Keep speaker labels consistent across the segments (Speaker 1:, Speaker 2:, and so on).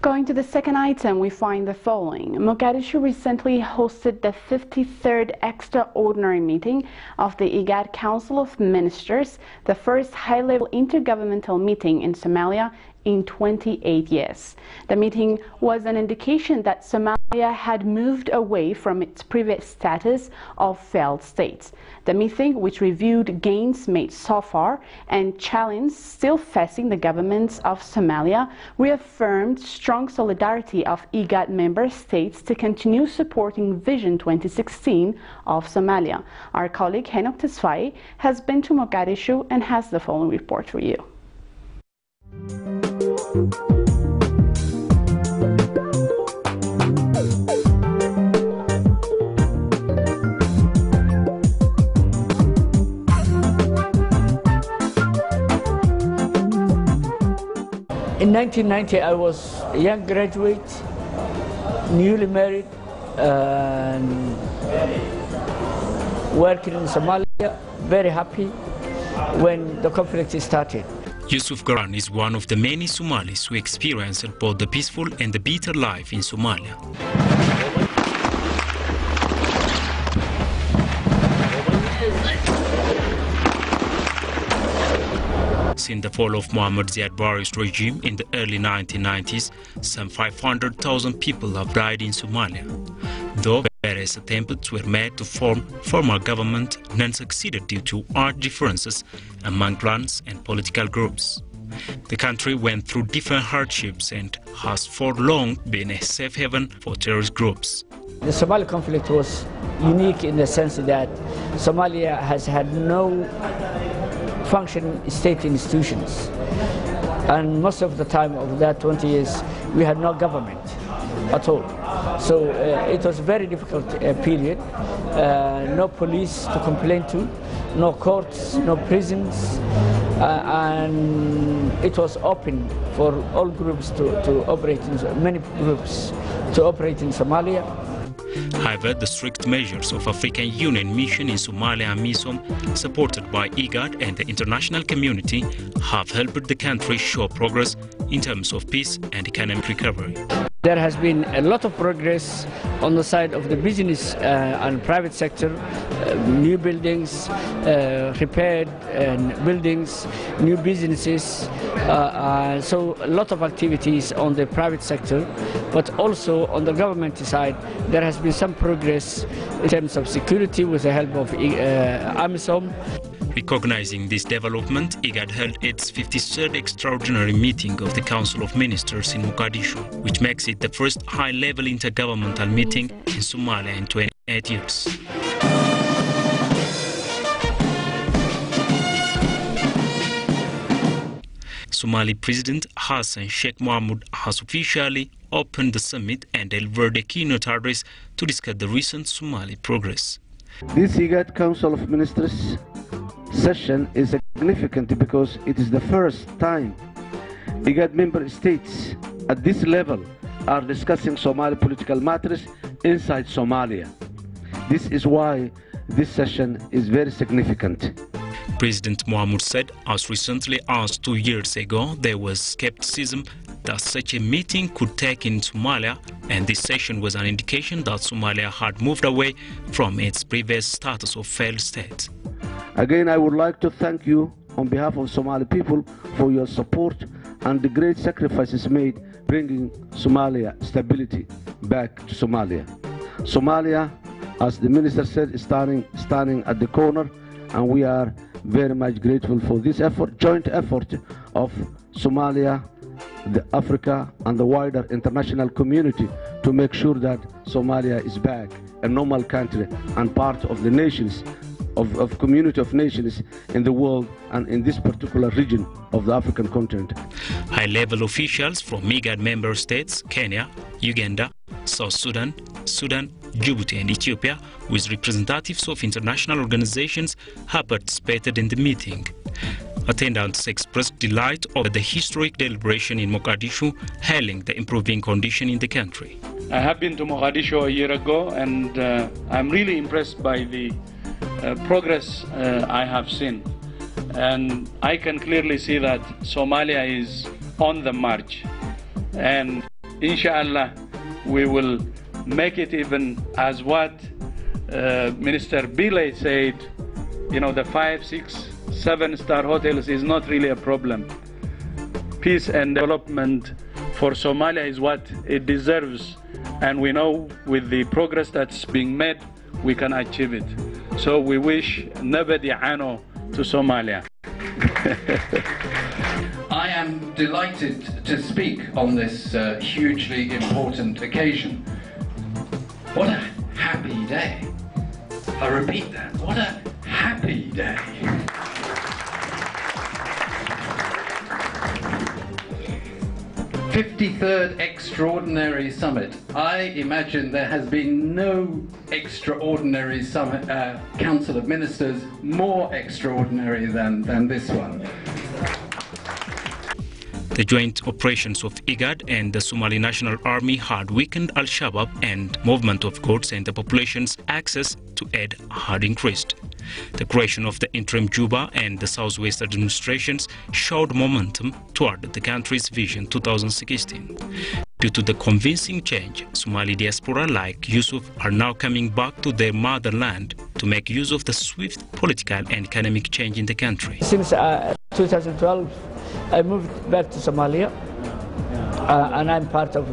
Speaker 1: Going to the second item, we find the following. Mogadishu recently hosted the 53rd extraordinary meeting of the IGAD Council of Ministers, the first high-level intergovernmental meeting in Somalia in 28 years. The meeting was an indication that Somalia had moved away from its previous status of failed state. The meeting, which reviewed gains made so far and challenges still facing the governments of Somalia, reaffirmed strong solidarity of IGAD member states to continue supporting Vision 2016 of Somalia. Our colleague Henok Tesfaye has been to Mogadishu and has the following report for you.
Speaker 2: In 1990, I was a young graduate, newly married, and working in Somalia, very happy when the conflict started.
Speaker 3: Yusuf Garan is one of the many Somalis who experienced both the peaceful and the bitter life in Somalia. Since the fall of Muhammad Ziad Barre's regime in the early 1990s, some 500,000 people have died in Somalia. Though various attempts were made to form a government, none succeeded due to armed differences among clans and political groups. The country went through different hardships and has for long been a safe haven for terrorist groups.
Speaker 2: The Somali conflict was unique in the sense that Somalia has had no functioning state institutions, and most of the time of that 20 years we had no government at all. So it was a very difficult period. No police to complain to, no courts, no prisons, and it was open for all groups to operate, many groups to operate in Somalia.
Speaker 3: However, the strict measures of African Union mission in Somalia and MISOM, supported by IGAD and the international community, have helped the country show progress in terms of peace and economic recovery.
Speaker 2: There has been a lot of progress on the side of the business and private sector, new buildings, repaired buildings, new businesses, so a lot of activities on the private sector, but also on the government side there has been some progress in terms of security with the help of AMISOM.
Speaker 3: Recognizing this development, IGAD held its 53rd extraordinary meeting of the Council of Ministers in Mogadishu, which makes it the first high-level intergovernmental meeting in Somalia in 28 years. Somali President Hassan Sheikh Mohamud has officially opened the summit and delivered a keynote address to discuss the recent Somali progress.
Speaker 4: This IGAD Council of Ministers session is significant because it is the first time IGAD member states at this level are discussing Somali political matters inside Somalia. This is why this session is very significant.
Speaker 3: President Mohamud said, as recently as 2 years ago, there was skepticism that such a meeting could take in Somalia, and this session was an indication that Somalia had moved away from its previous status of failed state.
Speaker 4: Again, I would like to thank you on behalf of Somali people for your support and the great sacrifices made bringing Somalia stability back to Somalia. Somalia, as the minister said, is standing at the corner, and we are very much grateful for this effort, joint effort of Somalia, Africa, and the wider international community to make sure that Somalia is back a normal country and part of the nations, of community of nations in the world and in this particular region of the African continent.
Speaker 3: High-level officials from IGAD member states, Kenya, Uganda, South Sudan, Djibouti and Ethiopia, with representatives of international organizations, have participated in the meeting. Attendants expressed delight over the historic deliberation in Mogadishu, hailing the improving condition in the country.
Speaker 5: I have been to Mogadishu a year ago, and I'm really impressed by the progress I have seen. And I can clearly see that Somalia is on the march. And inshallah, we will make it even as what Minister Bile said, you know, the 5, 6, 7-star hotels is not really a problem. Peace and development for Somalia is what it deserves, and we know with the progress that's being made, we can achieve it. So we wish Nabadi Ano to Somalia.
Speaker 6: I am delighted to speak on this hugely important occasion. What a happy day. I repeat that, what a happy day. 53rd Extraordinary Summit. I imagine there has been no extraordinary summit, Council of Ministers more extraordinary than this one.
Speaker 3: The joint operations of IGAD and the Somali National Army had weakened Al-Shabaab, and movement of goods and the population's access to aid had increased. The creation of the interim Juba and the Southwest administrations showed momentum toward the country's Vision 2016. Due to the convincing change, Somali diaspora like Yusuf are now coming back to their motherland to make use of the swift political and economic change in the country.
Speaker 2: Since 2012, I moved back to Somalia, and I'm part of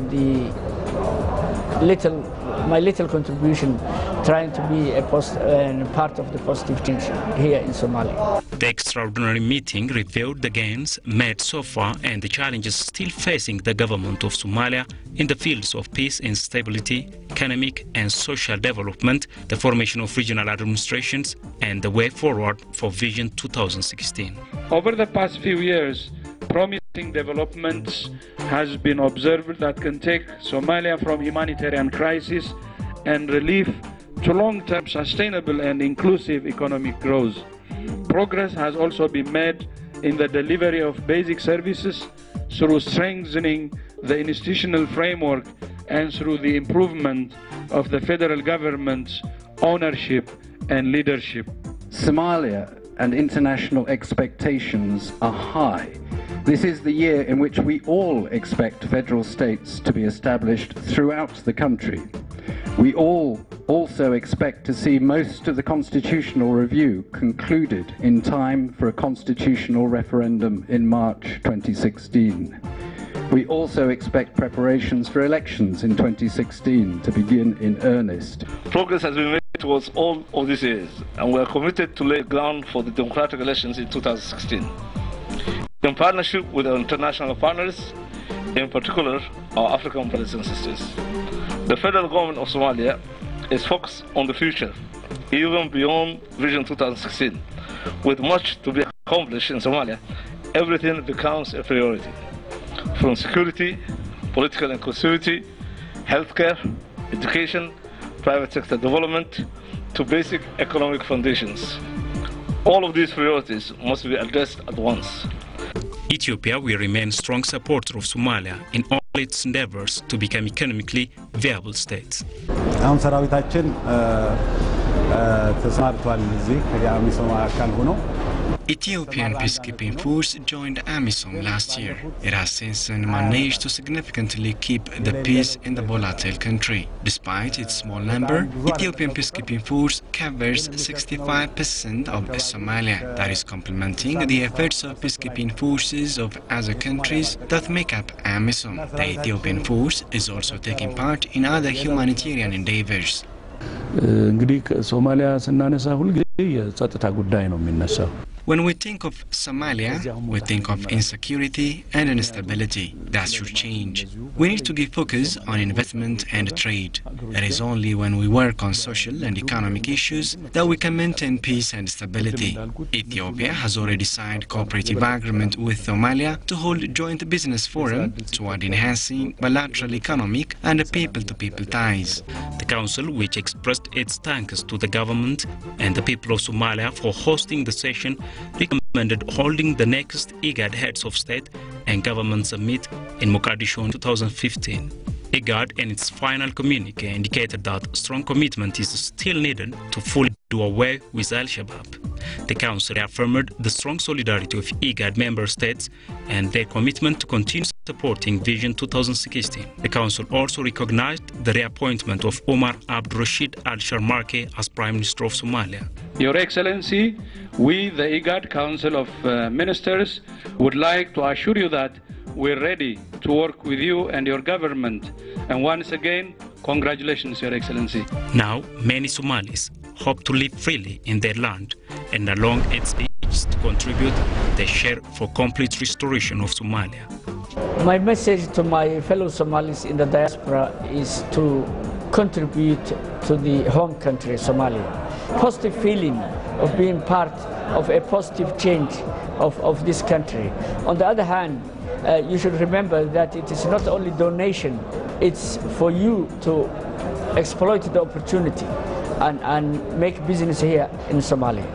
Speaker 2: my little contribution, trying to be a part of the positive change here in Somalia.
Speaker 3: The extraordinary meeting revealed the gains made so far and the challenges still facing the government of Somalia in the fields of peace and stability, economic and social development, the formation of regional administrations, and the way forward for Vision 2016.
Speaker 5: Over the past few years, promising developments has been observed that can take Somalia from humanitarian crisis and relief to long-term sustainable and inclusive economic growth. Progress has also been made in the delivery of basic services through strengthening the institutional framework and through the improvement of the federal government's ownership and leadership.
Speaker 6: Somalia and international expectations are high. This is the year in which we all expect federal states to be established throughout the country. We all also expect to see most of the constitutional review concluded in time for a constitutional referendum in March 2016. We also expect preparations for elections in 2016 to begin in earnest.
Speaker 7: Progress has been made towards all of these years, and we are committed to lay ground for the democratic elections in 2016. In partnership with our international partners, in particular our African brothers and sisters. The federal government of Somalia is focused on the future, even beyond Vision 2016. With much to be accomplished in Somalia, everything becomes a priority. From security, political inclusivity, healthcare, education, private sector development, to basic economic foundations. All of these priorities must be addressed at once.
Speaker 3: Ethiopia will remain a strong supporter of Somalia in all its endeavors to become economically viable states.
Speaker 8: አሁን ሰራዊታችን ተሰማርቷል እዚህ ከአሚሶም አካል ሆኖ
Speaker 9: Ethiopian peacekeeping force joined AMISOM last year. It has since then managed to significantly keep the peace in the volatile country. Despite its small number, Ethiopian peacekeeping force covers 65% of Somalia. That is complementing the efforts of peacekeeping forces of other countries that make up AMISOM. The Ethiopian force is also taking part in other humanitarian endeavors.
Speaker 10: እንግዲህ ሶማሊያ ስናነሳ ሁልጊዜ የጸጥታ ጉዳይ ነው የሚነሳው.
Speaker 9: When we think of Somalia, we think of insecurity and instability. That should change. We need to give focus on investment and trade. It is only when we work on social and economic issues that we can maintain peace and stability. Ethiopia has already signed cooperative agreement with Somalia to hold joint business forum toward enhancing bilateral economic and people-to-people ties.
Speaker 3: The council, which expressed its thanks to the government and the people of Somalia for hosting the session, recommended holding the next IGAD Heads of State and Government Summit in Mogadishu in 2015. IGAD in its final communique indicated that strong commitment is still needed to fully do away with Al-Shabaab. The Council reaffirmed the strong solidarity of IGAD member states and their commitment to continue supporting Vision 2016. The Council also recognized the reappointment of Omar Abd Rashid Al-Sharmarke as Prime Minister of Somalia.
Speaker 5: Your Excellency, we, the IGAD Council of Ministers, would like to assure you that we're ready to work with you and your government. And once again, congratulations, Your Excellency.
Speaker 3: Now, many Somalis hope to live freely in their land and along its edges to contribute their share for complete restoration of Somalia.
Speaker 2: My message to my fellow Somalis in the diaspora is to contribute to the home country, Somalia. Positive feeling of being part of a positive change of this country. On the other hand, you should remember that it is not only donation, it's for you to exploit the opportunity and make business here in Somalia.